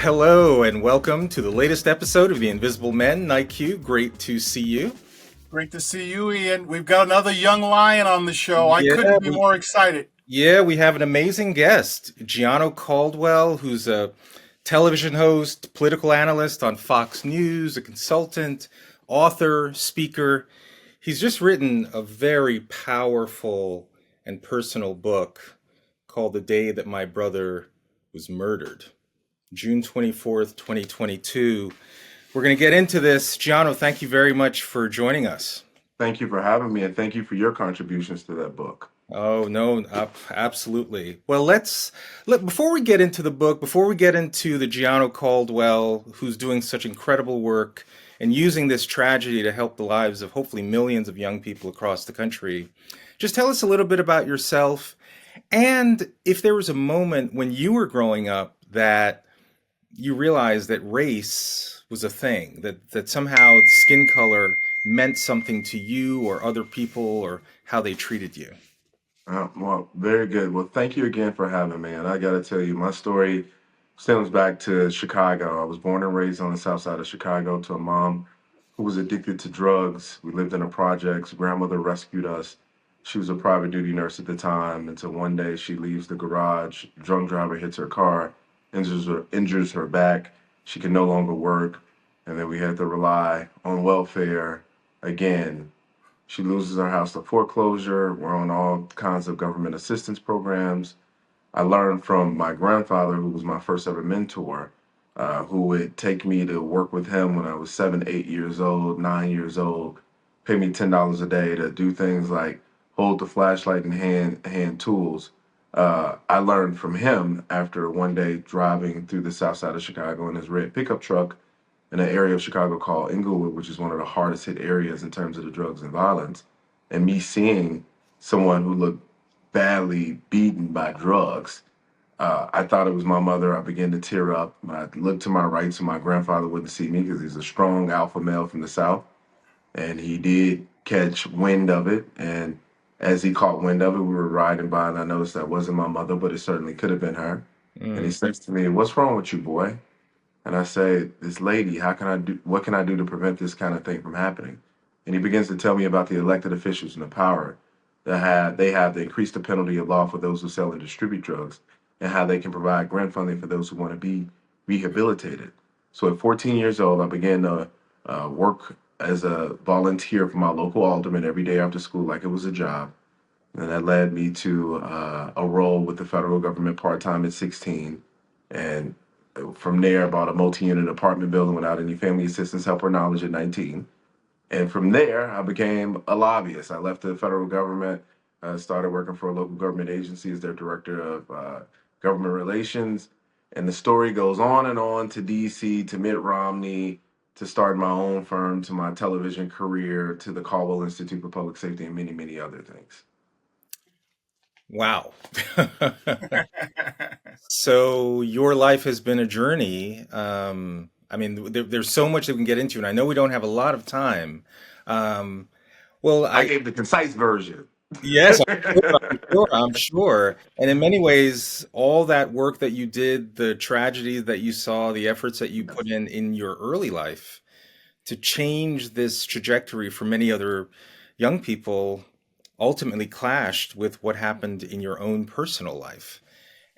Hello and welcome to the latest episode of The Invisible Men. Nique, great to see you. Great to see you, Ian. We've got another young lion on the show. I Yeah, couldn't be more excited. we have an amazing guest, Gianno Caldwell, who's a television host, political analyst on Fox News, a consultant, author, speaker. He's just written a very powerful and personal book called The Day That My Brother Was Murdered, June 24th, 2022. We're going to get into this. Gianno, thank you very much for joining us. Thank you for having me, and thank you for your contributions to that book. Oh, no, absolutely. Well, before we get into the book, before we get into the Gianno Caldwell, who's doing such incredible work and using this tragedy to help the lives of hopefully millions of young people across the country, just tell us a little bit about yourself. And if there was a moment when you were growing up that you realized that race was a thing, that somehow skin color meant something to you or other people or how they treated you. Well, very good. Well, thank you again for having me. And I got to tell you, my story stems back to Chicago. I was born and raised on the south side of Chicago to a mom who was addicted to drugs. We lived in a projects. Grandmother rescued us. She was a private duty nurse at the time until one day she leaves the garage. Drunk driver hits her car, injures her back. She can no longer work. And then we had to rely on welfare again. She loses her house to foreclosure. We're on all kinds of government assistance programs. I learned from my grandfather, who was my first ever mentor, who would take me to work with him when I was 7, 8 years old, 9 years old, pay me $10 a day to do things like hold the flashlight and hand tools. I learned from him after one day driving through the south side of Chicago in his red pickup truck in an area of Chicago called Inglewood, which is one of the hardest hit areas in terms of the drugs and violence. And me seeing someone who looked badly beaten by drugs, I thought it was my mother. I began to tear up. I looked to my right so my grandfather wouldn't see me because he's a strong alpha male from the South. And he did catch wind of it. And as he caught wind of it, we were riding by and I noticed that wasn't my mother, but it certainly could have been her. And he Mm. says to me, "What's wrong with you, boy?" And I say, "This lady, what can I do to prevent this kind of thing from happening?" And he begins to tell me about the elected officials and the power they have to increase the penalty of law for those who sell and distribute drugs and how they can provide grant funding for those who want to be rehabilitated. So at 14 years old, I began to work as a volunteer for my local alderman every day after school like it was a job. And that led me to a role with the federal government part-time at 16. And from there, I bought a multi-unit apartment building without any family assistance, help, or knowledge at 19. And from there, I became a lobbyist. I left the federal government, started working for a local government agency as their director of government relations. And the story goes on and on to DC, to Mitt Romney, to start my own firm, to my television career, to the Caldwell Institute for Public Safety, and many, many other things. Wow. So your life has been a journey. I mean, there's so much that we can get into, and I know we don't have a lot of time. Um, well, I gave the concise version. yes, I'm sure. And in many ways, all that work that you did, the tragedies that you saw, the efforts that you put in your early life to change this trajectory for many other young people ultimately clashed with what happened in your own personal life.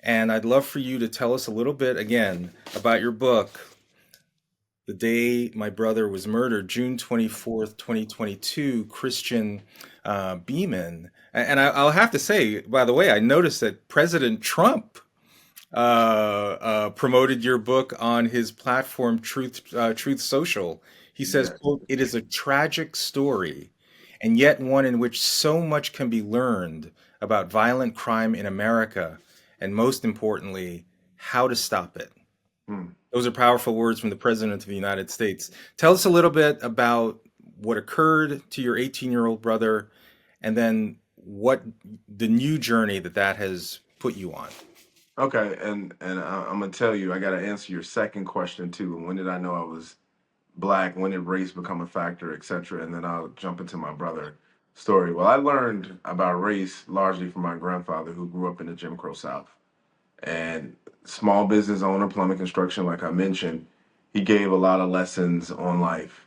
And I'd love for you to tell us a little bit again about your book, The Day My Brother Was Murdered, June 24th, 2022, Christian Beeman. And I'll have to say, by the way, I noticed that President Trump promoted your book on his platform, Truth Social. He says, Yes. quote, "It is a tragic story, and yet one in which so much can be learned about violent crime in America, and most importantly, how to stop it." Hmm. Those are powerful words from the President of the United States. Tell us a little bit about what occurred to your 18-year-old brother, and then what the new journey that has put you on. Okay, I'm gonna tell you, I gotta answer your second question too. When did I know I was black? When did race become a factor, etc.? And then I'll jump into my brother story. Well, I learned about race largely from my grandfather, who grew up in the Jim Crow South, and small business owner, plumbing construction, like I mentioned. He gave a lot of lessons on life.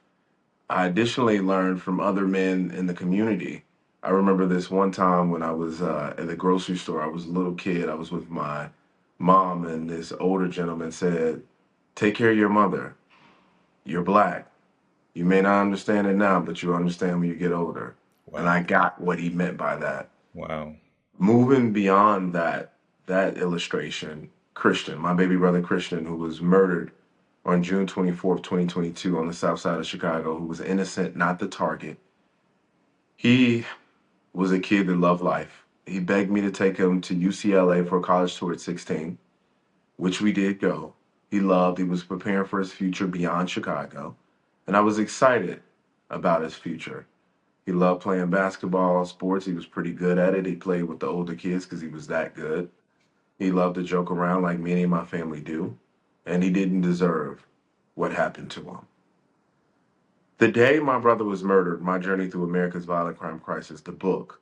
I additionally learned from other men in the community. I remember this one time when I was at the grocery store. I was a little kid. I was with my mom, and this older gentleman said, "Take care of your mother. You're black. You may not understand it now, but you'll understand when you get older." And Wow. I got what he meant by that. Wow. Moving beyond that illustration, Christian, my baby brother Christian, who was murdered on June 24th, 2022, on the south side of Chicago, who was innocent, not the target. He was a kid that loved life. He begged me to take him to UCLA for a college tour at 16, which we did go. He was preparing for his future beyond Chicago, and I was excited about his future. He loved playing basketball, sports. He was pretty good at it. He played with the older kids because he was that good. He loved to joke around like many of my family do, and he didn't deserve what happened to him. The day my brother was murdered, My Journey Through America's Violent Crime Crisis, the book,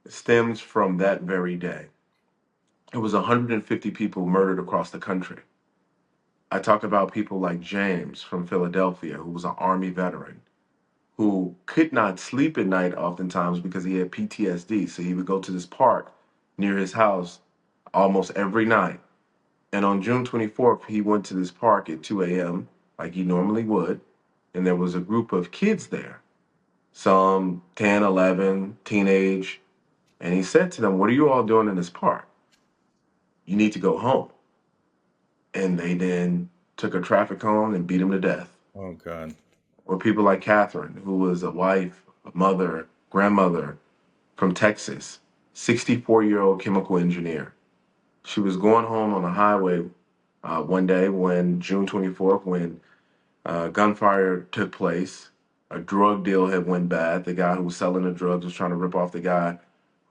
stems from that very day. It was 150 people murdered across the country. I talk about people like James from Philadelphia, who was an Army veteran, who could not sleep at night oftentimes because he had PTSD. So he would go to this park near his house almost every night. And on June 24th, he went to this park at 2 a.m., like he normally would. And there was a group of kids there, some 10, 11, teenage. And he said to them, "What are you all doing in this park? You need to go home." And they then took a traffic cone and beat him to death. Oh God. Or people like Catherine, who was a wife, a mother, grandmother from Texas, 64-year-old chemical engineer. She was going home on the highway one day when June 24th, when gunfire took place. A drug deal had went bad. The guy who was selling the drugs was trying to rip off the guy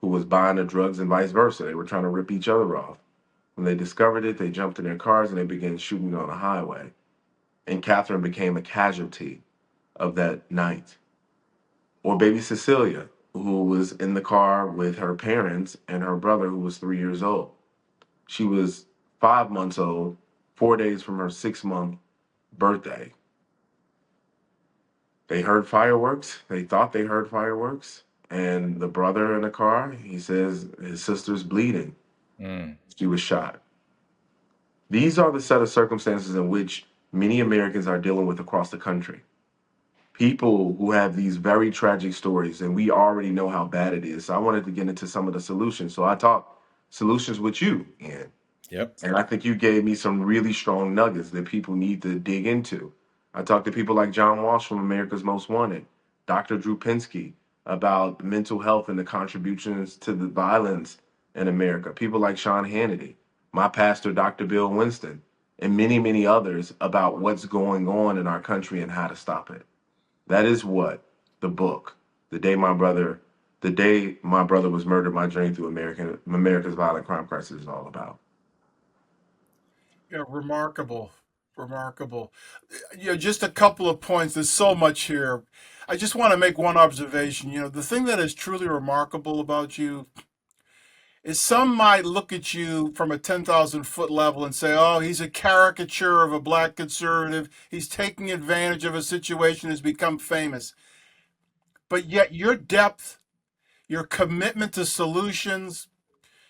who was buying the drugs, and vice versa. They were trying to rip each other off. When they discovered it, they jumped in their cars and they began shooting on the highway. And Catherine became a casualty of that night. Or baby Cecilia, who was in the car with her parents and her brother, who was 3 years old. She was 5 months old, 4 days from her 6 month birthday. They heard fireworks. They thought they heard fireworks. And the brother in the car, he says his sister's bleeding. Mm. She was shot. These are the set of circumstances in which many Americans are dealing with across the country. People who have these very tragic stories, and we already know how bad it is. So I wanted to get into some of the solutions. So I talked solutions with you, Ian. Yep. And I think you gave me some really strong nuggets that people need to dig into. I talked to people like John Walsh from America's Most Wanted, Dr. Drew Pinsky about mental health and the contributions to the violence in America, people like Sean Hannity, my pastor, Dr. Bill Winston, and many, many others about what's going on in our country and how to stop it. That is what the book, the day my brother was murdered, My Journey Through America's Violent Crime Crisis is all about. Yeah, remarkable, remarkable. Just a couple of points. There's so much here. I just want to make one observation. The thing that is truly remarkable about you is some might look at you from a 10,000-foot level and say, oh, he's a caricature of a black conservative. He's taking advantage of a situation, has become famous. But yet your depth, your commitment to solutions,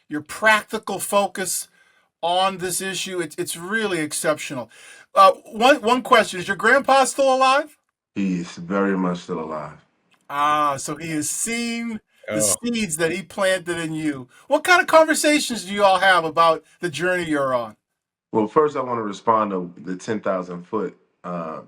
your practical focus on this issue, it's really exceptional. One question, is your grandpa still alive? He's very much still alive. So he has seen the Oh, seeds that he planted in you. What kind of conversations do you all have about the journey you're on? Well, first, I want to respond to the 10,000 foot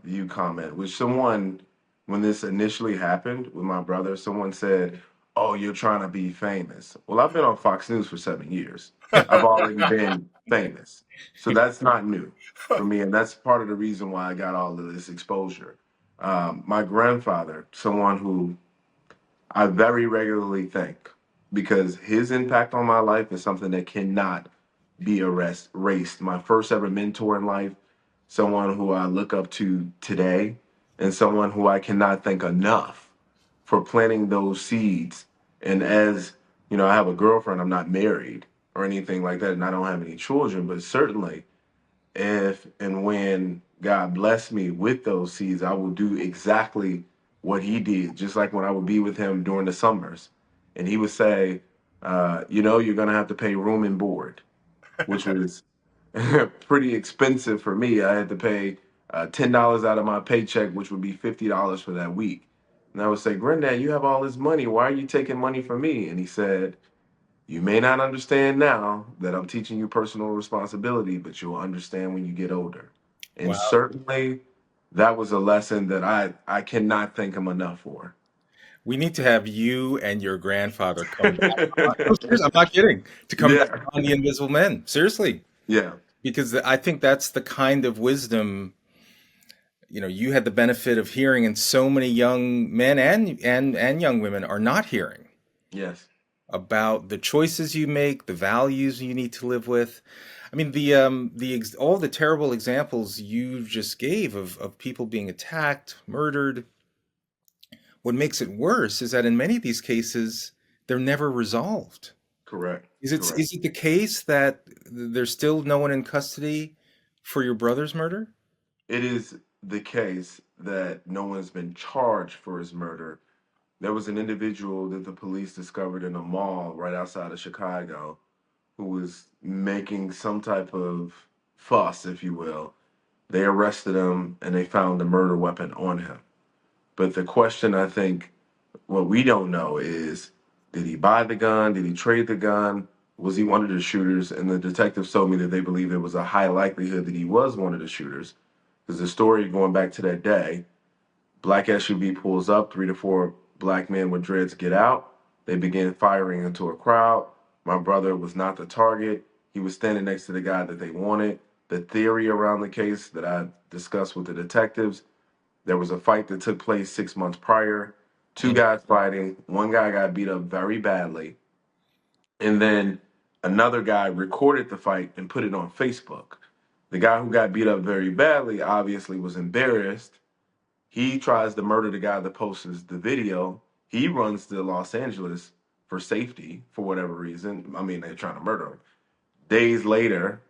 view comment, which someone, when this initially happened with my brother, someone said, "Oh, you're trying to be famous." Well, I've been on Fox News for 7 years. I've already been famous. So that's not new for me. And that's part of the reason why I got all of this exposure. My grandfather, someone who I very regularly thank, because his impact on my life is something that cannot be erased. My first ever mentor in life, someone who I look up to today, and someone who I cannot thank enough for planting those seeds. And as you know, I have a girlfriend, I'm not married. or anything like that, and I don't have any children, but certainly if and when God bless me with those seeds, I will do exactly what he did. Just like when I would be with him during the summers, and he would say, you're going to have to pay room and board, which was pretty expensive for me. I had to pay $10 out of my paycheck, which would be $50 for that week. And I would say, Granddad, you have all this money. Why are you taking money from me? And he said, you may not understand now that I'm teaching you personal responsibility, but you'll understand when you get older. And Wow. certainly that was a lesson that I cannot thank him enough for. We need to have you and your grandfather come back on. No, seriously, I'm not kidding. To come back Yeah. on the Invisible Men. Seriously. Yeah. Because I think that's the kind of wisdom, you had the benefit of hearing, and so many young men and young women are not hearing Yes. about the choices you make, the values you need to live with. I mean, all the terrible examples you just gave of people being attacked, murdered. What makes it worse is that in many of these cases, they're never resolved. Correct. Correct. Is it the case that there's still no one in custody for your brother's murder? It is the case that no one's been charged for his murder. There was an individual that the police discovered in a mall right outside of Chicago who was making some type of fuss, if you will. They arrested him and they found the murder weapon on him. But the question, I think, what we don't know is, did he buy the gun? Did he trade the gun? Was he one of the shooters? And the detectives told me that they believe there was a high likelihood that he was one of the shooters. Because the story going back to that day, black SUV pulls up, 3 to 4 black men with dreads get out. They begin firing into a crowd. My brother was not the target. He was standing next to the guy that they wanted. The theory around the case that I discussed with the detectives, there was a fight that took place 6 months prior. Two Mm. guys fighting. One guy got beat up very badly. And then another guy recorded the fight and put it on Facebook. The guy who got beat up very badly obviously was embarrassed. He tries to murder the guy that posts the video. He runs to Los Angeles for safety for whatever reason. I mean, they're trying to murder him. Days later,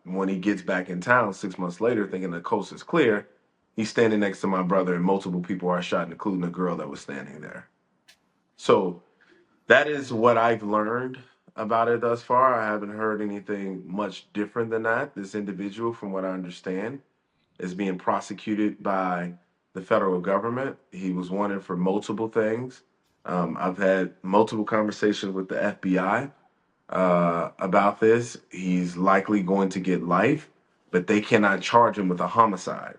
when he gets back in town, 6 months later, thinking the coast is clear, he's standing next to my brother, and multiple people are shot, including the girl that was standing there. So that is what I've learned about it thus far. I haven't heard anything much different than that. This individual, from what I understand, is being prosecuted by the federal government. He was wanted for multiple things. I've had multiple conversations with the FBI about this. He's likely going to get life, but they cannot charge him with a homicide,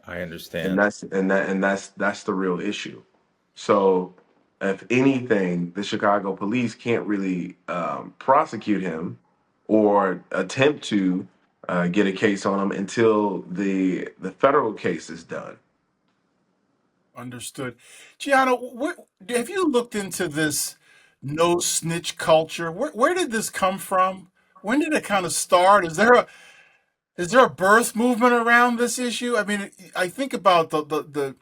I and understand. that's the real issue. So, if anything, the Chicago police can't really prosecute him or attempt to get a case on him until the federal case is done. Understood. Gianno, have you looked into this no snitch culture? Where did this come from? When did it kind of start? Is there a birth movement around this issue? I mean, I think about the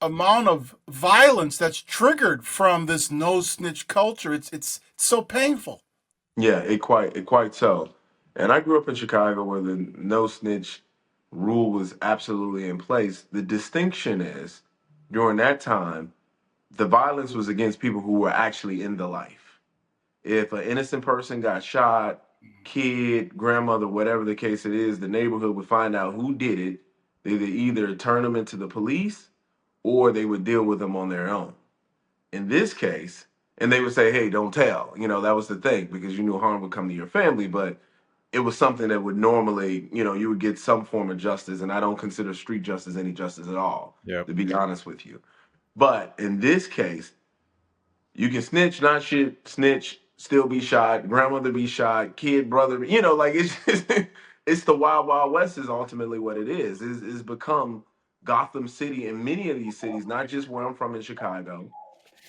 amount of violence that's triggered from this no snitch culture. It's so painful. Yeah, it quite so. And I grew up in Chicago where the no snitch rule was absolutely in place. The distinction is during that time, the violence was against people who were actually in the life. If an innocent person got shot, kid, grandmother, whatever the case it is, the neighborhood would find out who did it. They would either turn them into the police or they would deal with them on their own. In this case, and they would say, hey, don't tell. That was the thing because you knew harm would come to your family, but it was something that would normally, you would get some form of justice. And I don't consider street justice any justice at all, Yep. to be honest with you. But in this case, you can snitch, not shit, snitch, still be shot, grandmother be shot, kid, brother, like it's just, it's the wild, wild west is ultimately what it is. It's become Gotham City and many of these cities, not just where I'm from in Chicago.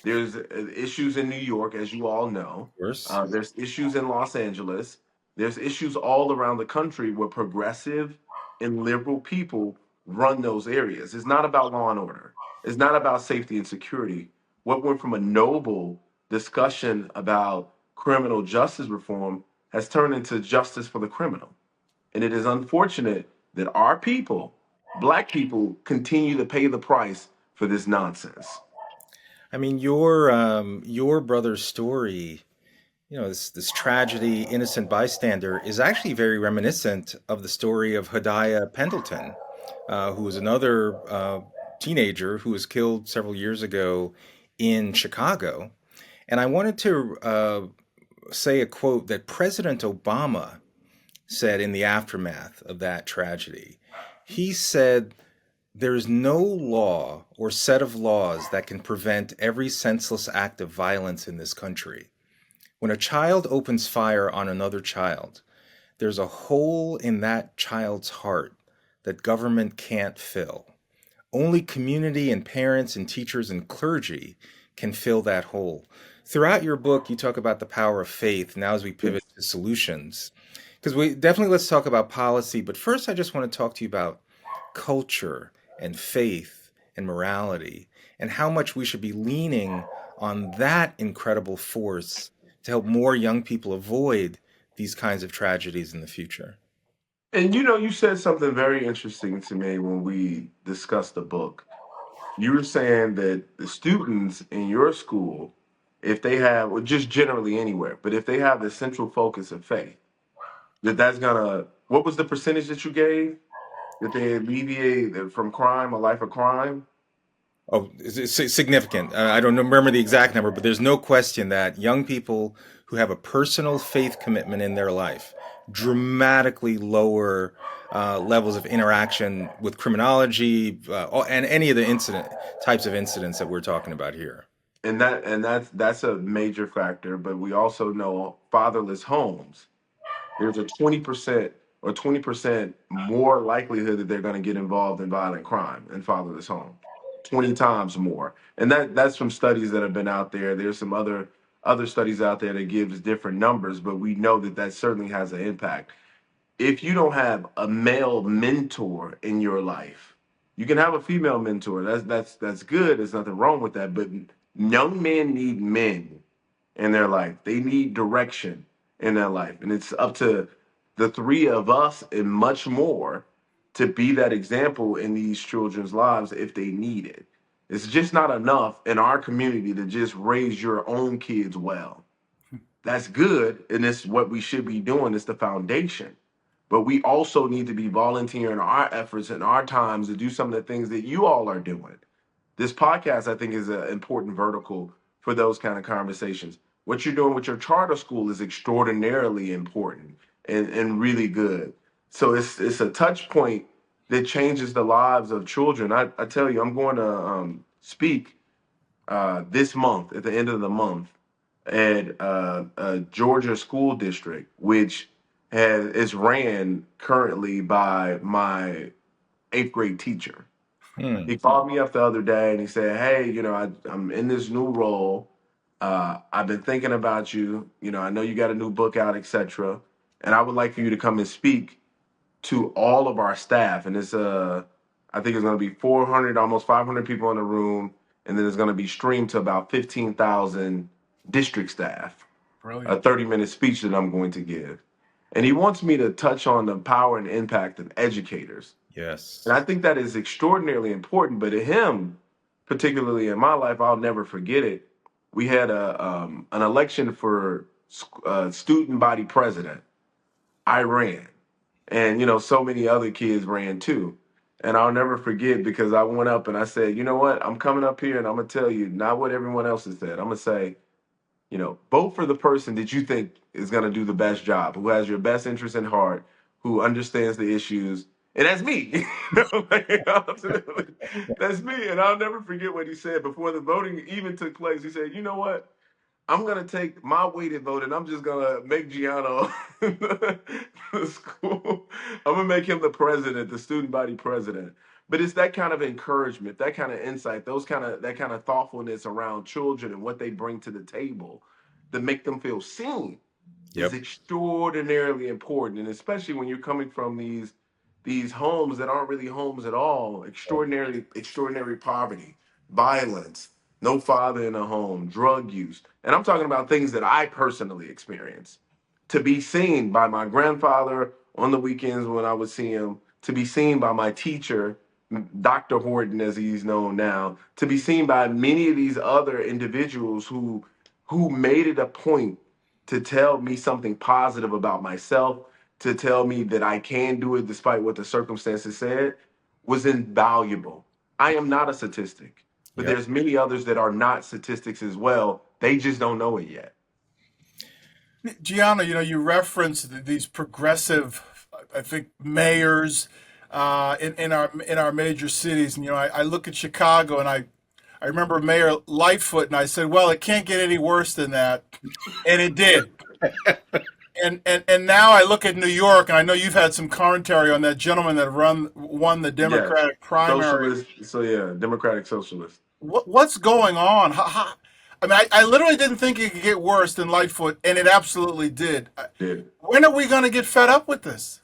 There's issues in New York, as you all know. Of course. There's issues in Los Angeles. There's issues all around the country where progressive and liberal people run those areas. It's not about law and order. It's not about safety and security. What went from a noble discussion about criminal justice reform has turned into justice for the criminal. And it is unfortunate that our people, black people, continue to pay the price for this nonsense. I mean, your brother's story, this tragedy, innocent bystander, is actually very reminiscent of the story of Hadiah Pendleton, who was another teenager who was killed several years ago in Chicago. And I wanted to say a quote that President Obama said in the aftermath of that tragedy. He said, "There is no law or set of laws that can prevent every senseless act of violence in this country. When a child opens fire on another child, there's a hole in that child's heart that government can't fill. Only community and parents and teachers and clergy can fill that hole." Throughout your book, you talk about the power of faith. Now, as we pivot to solutions, because we definitely, let's talk about policy. But first, I just want to talk to you about culture and faith and morality and how much we should be leaning on that incredible force to help more young people avoid these kinds of tragedies in the future. And you know, you said something very interesting to me when we discussed the book. You were saying that the students in your school, if they have, or just generally anywhere, but if they have the central focus of faith, that's gonna, what was the percentage that you gave? That they alleviate from crime, a life of crime? Oh, it's significant. I don't remember the exact number, but there's no question that young people who have a personal faith commitment in their life dramatically lower levels of interaction with criminology and any of the incident types of incidents that we're talking about here. And that's a major factor, but we also know fatherless homes. There's a 20% or 20% more likelihood that they're going to get involved in violent crime in fatherless homes. 20 times more. And that's from studies that have been out there. There's some other studies out there that gives different numbers, but we know that that certainly has an impact. If you don't have a male mentor in your life, you can have a female mentor. That's good. There's nothing wrong with that. But young men need men in their life. They need direction in their life. And it's up to the three of us and much more to be that example in these children's lives if they need it. It's just not enough in our community to just raise your own kids well. That's good, and it's what we should be doing. It's the foundation. But we also need to be volunteering our efforts and our times to do some of the things that you all are doing. This podcast, I think, is an important vertical for those kind of conversations. What you're doing with your charter school is extraordinarily important and really good. So it's a touch point that changes the lives of children. I tell you, I'm going to speak this month, at the end of the month, at a Georgia school district, which is ran currently by my eighth grade teacher. Hmm. He called me up the other day and he said, "Hey, I'm in this new role. I've been thinking about you. I know you got a new book out, etc. And I would like for you to come and speak to all of our staff." And I think it's going to be 400, almost 500 people in the room, and then it's going to be streamed to about 15,000 district staff. A Brilliant. 30-minute speech that I'm going to give, and he wants me to touch on the power and impact of educators. And Yes. I think that is extraordinarily important. But to him, particularly in my life, I'll never forget it. We had an election for student body president. I ran, and so many other kids ran too. And I'll never forget because I went up and I said, "You know what? I'm coming up here and I'm gonna tell you not what everyone else has said. I'm gonna say, vote for the person that you think is going to do the best job, who has your best interest in heart, who understands the issues." And that's me. Like, absolutely. That's me. And I'll never forget what he said before the voting even took place. He said, "You know what? I'm going to take my weighted vote and I'm just going to make Gianno the school. I'm going to make him the president, the student body president." But it's that kind of encouragement, that kind of insight, that kind of thoughtfulness around children and what they bring to the table that make them feel seen is Yep. extraordinarily important. And especially when you're coming from these homes that aren't really homes at all, extraordinary poverty, violence, no father in the home, drug use. And I'm talking about things that I personally experienced. To be seen by my grandfather on the weekends when I would see him, to be seen by my teacher, Dr. Horton as he's known now, to be seen by many of these other individuals who made it a point to tell me something positive about myself, to tell me that I can do it despite what the circumstances said, was invaluable. I am not a statistic, but Yep. there's many others that are not statistics as well. They just don't know it yet. Gianna, you referenced these progressive, I think, mayors in our major cities, and I look at Chicago, and I remember Mayor Lightfoot, and I said, well, it can't get any worse than that, and it did. And now I look at New York, and I know you've had some commentary on that gentleman that won the Yes. Democratic primary. Socialist. So yeah, democratic socialist. What's going on? I mean, I literally didn't think it could get worse than Lightfoot, and it absolutely did. Yeah. When are we going to get fed up with this?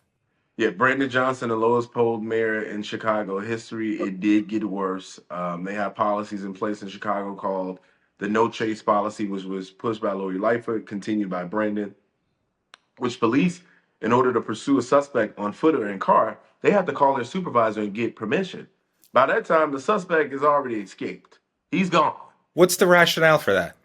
Yeah, Brandon Johnson, the lowest polled mayor in Chicago history, it did get worse. They have policies in place in Chicago called the no chase policy, which was pushed by Lori Lightfoot, continued by Brandon, which police, in order to pursue a suspect on foot or in car, they have to call their supervisor and get permission. By that time, the suspect has already escaped. He's gone. What's the rationale for that?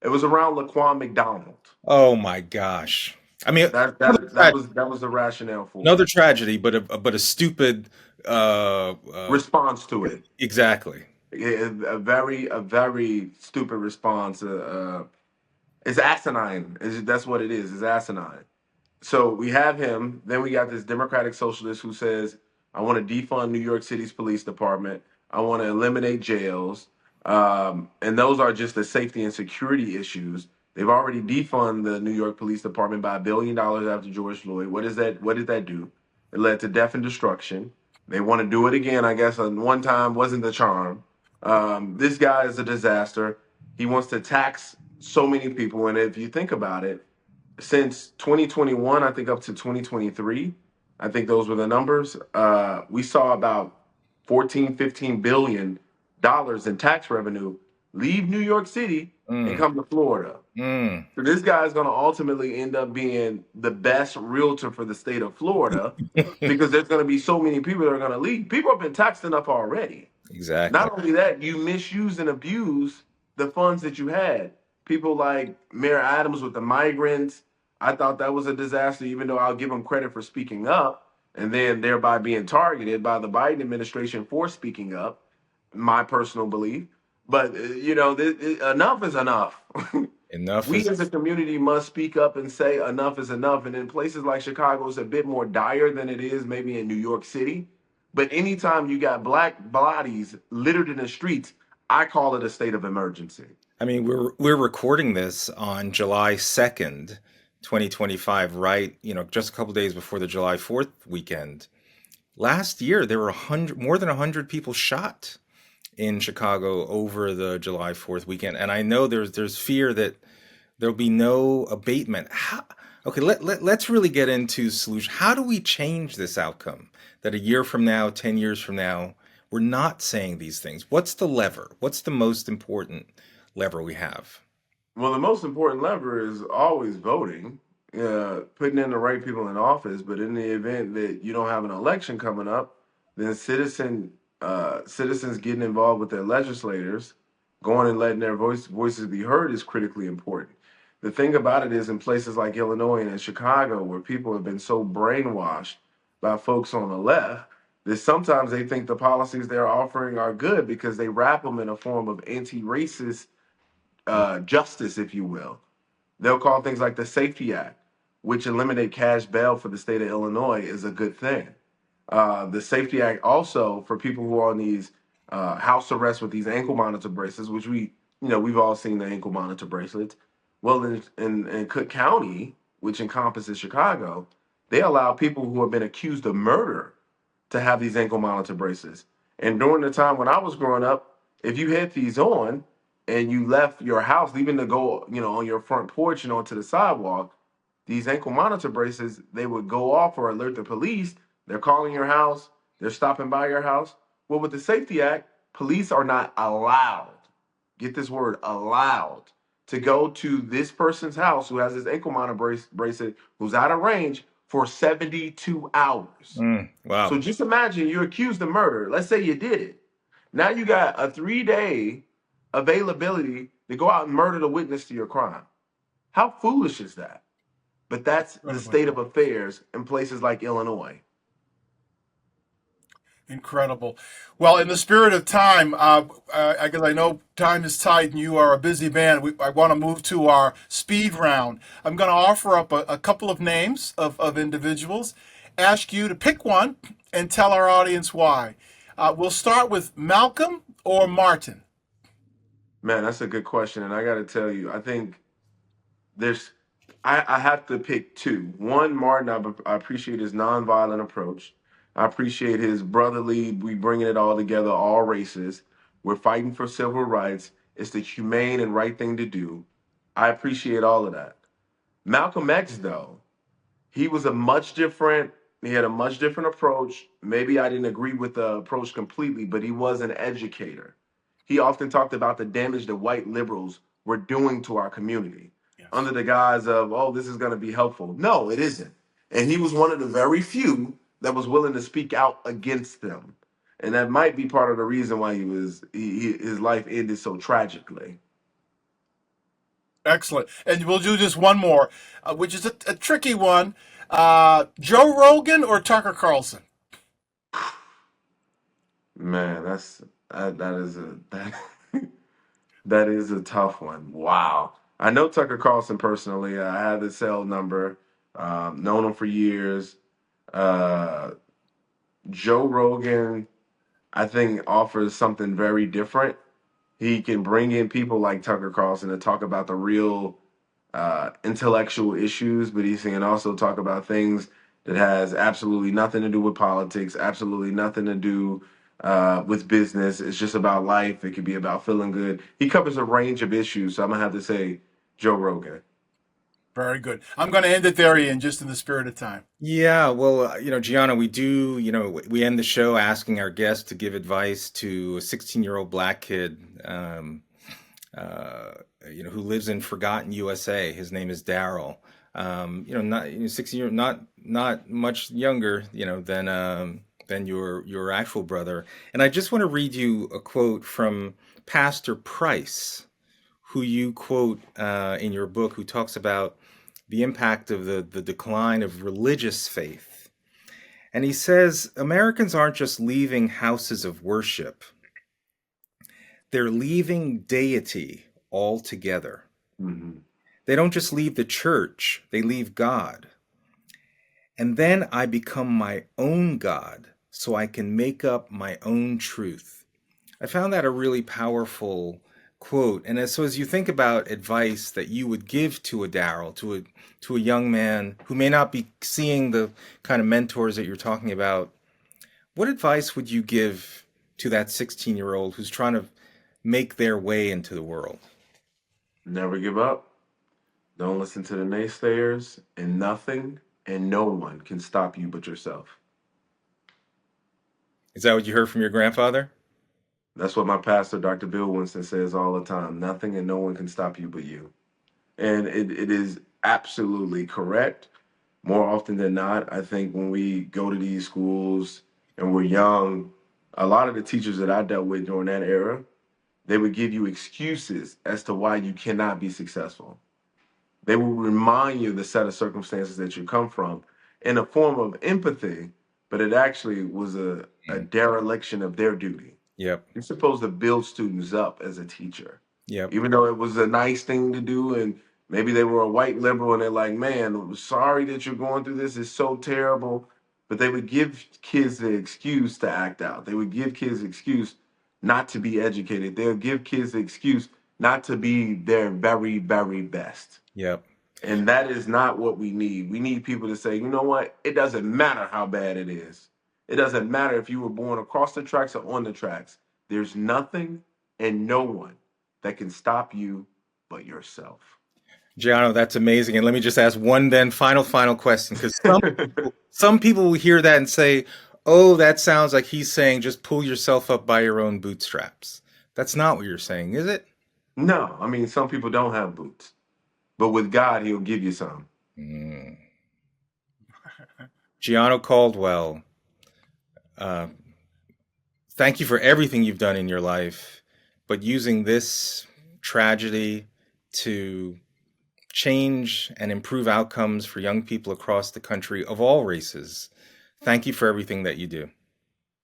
It was around Laquan McDonald. Oh my gosh. I mean, That another that that tragedy, was that was the rationale for it. another tragedy, but a stupid. Response to it. Exactly. A very stupid response. It's asinine. That's what it is. It's asinine. So we have him. Then we got this Democratic socialist who says, "I want to defund New York City's police department. I want to eliminate jails." And those are just the safety and security issues. They've already defunded the New York Police Department by $1 billion after George Floyd. What is that? What did that do? It led to death and destruction. They want to do it again. I guess on one time wasn't the charm. This guy is a disaster. He wants to tax so many people, and if you think about it, since 2021, I think up to 2023, I think those were the numbers. We saw about 14, 15 billion dollars in tax revenue leave New York City and Mm, come to Florida. mm. So this guy is going to ultimately end up being the best realtor for the state of Florida because there's going to be so many people that are going to leave. People have been taxed enough already. Exactly. Not only that, you misuse and abuse the funds that you had. People like Mayor Adams with the migrants. I thought that was a disaster, even though I'll give him credit for speaking up and then thereby being targeted by the Biden administration for speaking up, my personal belief. But, enough is enough. Enough We is as a community must speak up and say enough is enough. And in places like Chicago, it's a bit more dire than it is maybe in New York City. But anytime you got black bodies littered in the streets, I call it a state of emergency. I mean, we're recording this on July 2nd, 2025, right? Just a couple days before the July 4th weekend. Last year, there were more than 100 people shot in Chicago over the July 4th weekend, and I know there's fear that there'll be no abatement. Okay, let's really get into solution. How do we change this outcome? That a year from now, 10 years from now, we're not saying these things. What's the lever? What's the most important lever we have? Well, the most important lever is always voting, putting in the right people in office. But in the event that you don't have an election coming up, then citizens getting involved with their legislators, going and letting their voices be heard is critically important. The thing about it is, in places like Illinois and in Chicago, where people have been so brainwashed by folks on the left, that sometimes they think the policies they're offering are good because they wrap them in a form of anti-racist justice, if you will. They'll call things like the Safety Act, which eliminate cash bail for the state of Illinois, is a good thing. The Safety Act also for people who are on these house arrest with these ankle monitor bracelets, which we've all seen the ankle monitor bracelets. Well, in Cook County, which encompasses Chicago, they allow people who have been accused of murder to have these ankle monitor braces. And during the time when I was growing up, if you had these on and you left your house, leaving to go, on your front porch and onto the sidewalk, these ankle monitor braces, they would go off or alert the police. They're calling your house, they're stopping by your house. Well, with the Safety Act, Police are not allowed, get this word, allowed to go to this person's house who has his ankle monitor bracelet, who's out of range for 72 hours. Wow. So just imagine you're accused of murder. Let's say you did it. Now you got a 3 day availability to go out and murder the witness to your crime. How foolish is that? But that's the Incredibly. state of affairs in places like Illinois. Incredible. Well, in the spirit of time, because I know time is tight and you are a busy man, I want to move to our speed round. I'm going to offer up a couple of names of individuals, ask you to pick one, and tell our audience why. We'll start with Malcolm or Martin. Man, that's a good question. And I got to tell you, I think there's, I have to pick two. One, Martin, I appreciate his nonviolent approach. I appreciate his brotherly, we bringing it all together, all races. We're fighting for civil rights. It's the humane and right thing to do. I appreciate all of that. Malcolm X, though, he was a much different, he had a much different approach. Maybe I didn't agree with the approach completely, but he was an educator. He often talked about the damage that white liberals were doing to our community Yes. under the guise of, oh, this is going to be helpful. No, it isn't. And he was one of the very few that was willing to speak out against them. And that might be part of the reason why his life ended so tragically. Excellent. And we'll do just one more, which is a tricky one. Joe Rogan or Tucker Carlson? Man, that is a that that is a tough one. Wow. I know Tucker Carlson personally. I have his cell number. Known him for years. Uh, Joe Rogan, I think, offers something very different. He can bring in people like Tucker Carlson to talk about the real intellectual issues, but he can also talk about things that has absolutely nothing to do with politics, absolutely nothing to do with business. It's just about life. It could be about feeling good. He covers a range of issues, so I'm gonna have to say Joe Rogan. Very good. I'm going to end it there, Ian, just in the spirit of time. Yeah, well, Gianna, we do, we end the show asking our guests to give advice to a 16-year-old black kid, uh, who lives in forgotten USA. His name is Daryl. Not 16 year, not much younger, than your actual brother. And I just want to read you a quote from Pastor Price, who you quote in your book, who talks about the impact of the decline of religious faith. And he says Americans aren't just leaving houses of worship, they're leaving deity altogether. Hmm. They don't just leave the church, they leave God. And then I become my own God so I can make up my own truth. I found that a really powerful quote. And as you think about advice that you would give to a Daryl, to a young man who may not be seeing the kind of mentors that you're talking about, what advice would you give to that 16-year-old who's trying to make their way into the world? Never give up. Don't listen to the naysayers, and nothing and no one can stop you but yourself. Is that what you heard from your grandfather? That's what my pastor, Dr. Bill Winston, says all the time. Nothing and no one can stop you but you. And it is absolutely correct. More often than not, I think when we go to these schools and we're young, a lot of the teachers that I dealt with during that era, they would give you excuses as to why you cannot be successful. They will remind you of the set of circumstances that you come from in a form of empathy, but it actually was a Mm. dereliction of their duty. Yep. You're supposed to build students up as a teacher, Yep. even though it was a nice thing to do. And maybe they were a white liberal and they're like, man, I'm sorry that you're going through this. It's so terrible. But they would give kids the excuse to act out. They would give kids the excuse not to be educated. They'll give kids the excuse not to be their very, very best. Yep. And that is not what we need. We need people to say, you know what? It doesn't matter how bad it is. It doesn't matter if you were born across the tracks or on the tracks. There's nothing and no one that can stop you but yourself. Gianno, that's amazing. And let me just ask one then final question, because some people will hear that and say, Oh, that sounds like he's saying just pull yourself up by your own bootstraps. That's not what you're saying, is it? No, I mean, some people don't have boots, but with God, He'll give you some. Mm. Gianno Caldwell, uh, thank you for everything you've done in your life, but using this tragedy to change and improve outcomes for young people across the country of all races. Thank you for everything that you do.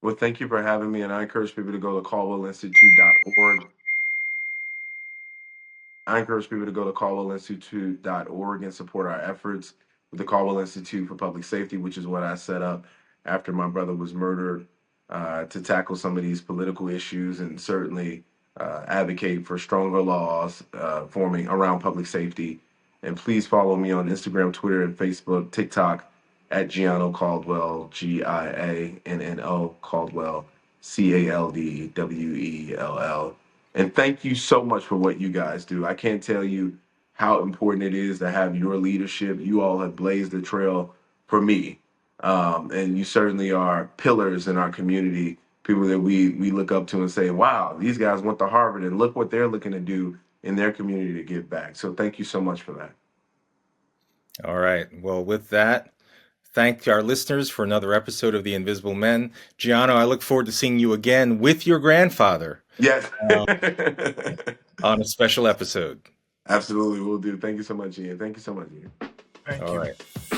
Well, thank you for having me, and I encourage people to go to caldwellinstitute.org. I encourage people to go to caldwellinstitute.org and support our efforts with the Caldwell Institute for Public Safety, which is what I set up after my brother was murdered, to tackle some of these political issues and certainly advocate for stronger laws forming around public safety. And please follow me on Instagram, Twitter, and Facebook, TikTok at Gianno Caldwell, Gianno Caldwell, Caldwell. And thank you so much for what you guys do. I can't tell you how important it is to have your leadership. You all have blazed the trail for me. And you certainly are pillars in our community, people that we look up to and say, wow, these guys went to Harvard and look what they're looking to do in their community to give back. So thank you so much for that. All right. Well, with that, thank our listeners for another episode of The Invisible Men. Gianno, I look forward to seeing you again with your grandfather Yes. uh, on a special episode. Absolutely. We'll do. Thank you so much, Ian. Thank you so much, Ian. Thank All you. right.